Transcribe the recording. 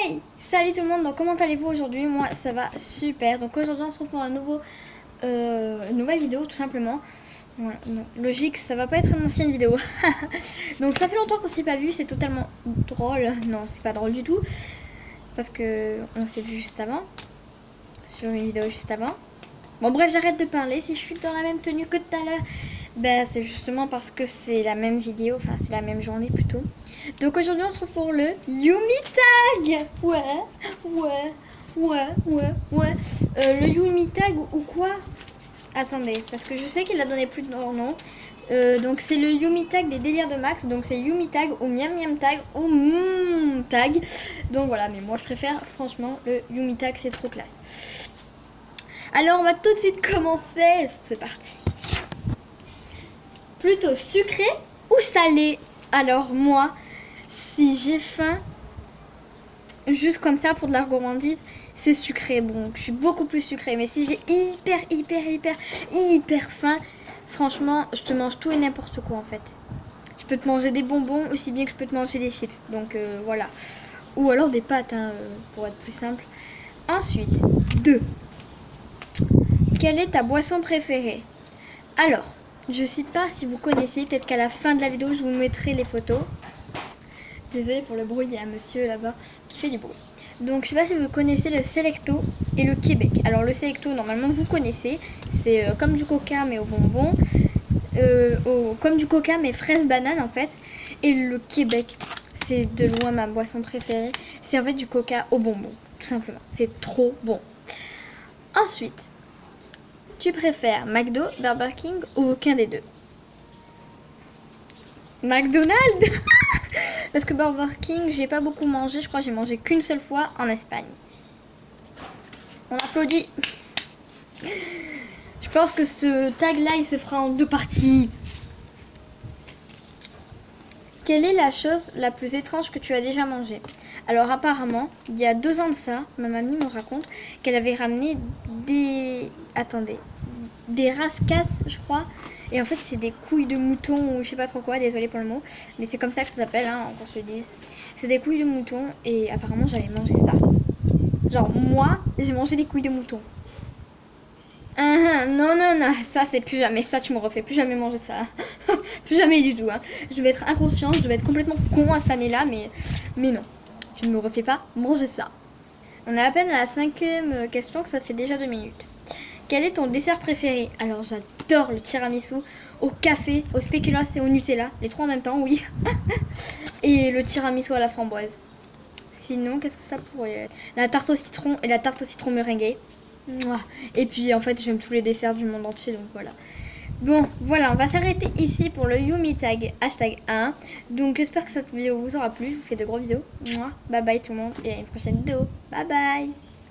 Hey! Salut tout le monde, donc comment allez-vous aujourd'hui? Moi ça va super. Donc aujourd'hui on se retrouve pour une nouvelle vidéo tout simplement. Voilà, donc, logique, ça va pas être une ancienne vidéo. Donc ça fait longtemps qu'on s'est pas vu, c'est totalement drôle. Non, c'est pas drôle du tout. Parce que on s'est vu juste avant. Sur une vidéo juste avant. Bon bref, j'arrête de parler. Si je suis dans la même tenue que tout à l'heure, ben c'est justement parce que c'est la même vidéo, enfin c'est la même journée plutôt. Donc aujourd'hui on se retrouve pour le Yumi Tag. Ouais. Le Yumi Tag ou quoi? Attendez, parce que je sais qu'il a donné plus de nom. Donc c'est le Yumi Tag des délires de Max. Donc c'est Yumi Tag ou Miam Miam Tag ou Tag. Donc voilà, mais moi je préfère franchement le Yumi Tag, c'est trop classe. Alors on va tout de suite commencer. C'est parti. Plutôt sucré ou salé? Alors moi, si j'ai faim, juste comme ça pour de la gourmandise, c'est sucré. Bon, je suis beaucoup plus sucré. Mais si j'ai hyper faim, franchement, je te mange tout et n'importe quoi en fait. Je peux te manger des bonbons aussi bien que je peux te manger des chips. Donc voilà. Ou alors des pâtes, hein, pour être plus simple. Ensuite, 2. Quelle est ta boisson préférée? Alors, je sais pas si vous connaissez, peut-être qu'à la fin de la vidéo, je vous mettrai les photos. Désolée pour le bruit, il y a un monsieur là-bas qui fait du bruit. Donc, je sais pas si vous connaissez le Selecto et le Québec. Alors, le Selecto, normalement, vous connaissez. C'est comme du coca, mais au bonbon. Comme du coca, mais fraise banane, en fait. Et le Québec, c'est de loin ma boisson préférée. C'est en fait du coca au bonbon, tout simplement. C'est trop bon. Ensuite, tu préfères McDo, Burger King ou aucun des deux? McDonald's. Parce que Burger King, j'ai pas beaucoup mangé. Je crois que j'ai mangé qu'une seule fois en Espagne. On applaudit. Je pense que ce tag là, il se fera en 2 parties. Quelle est la chose la plus étrange que tu as déjà mangée? Alors apparemment, il y a 2 ans de ça, ma mamie me raconte qu'elle avait ramené des... Attendez. Des rascasses, je crois. Et en fait, c'est des couilles de mouton ou je sais pas trop quoi, désolée pour le mot. Mais c'est comme ça que ça s'appelle, hein, qu'on se le dise. C'est des couilles de mouton et apparemment, j'avais mangé ça. Genre, moi, j'ai mangé des couilles de mouton. Non, ça c'est plus jamais, ça tu me refais plus jamais manger ça. Plus jamais du tout, hein. Je devais être inconsciente, je devais être complètement con à cette année-là, mais non. Tu ne me refais pas manger ça. On est à peine à la 5e question, que ça fait déjà 2 minutes. Quel est ton dessert préféré? Alors j'adore le tiramisu au café, au spéculoos et au Nutella. Les 3 en même temps, oui. Et le tiramisu à la framboise. Sinon, qu'est-ce que ça pourrait être? La tarte au citron et la tarte au citron meringuée. Et puis en fait, j'aime tous les desserts du monde entier, donc voilà. Bon, voilà, on va s'arrêter ici pour le Yumi Tag #1. Donc j'espère que cette vidéo vous aura plu. Je vous fais de gros bisous. Bye bye tout le monde et à une prochaine vidéo. Bye bye.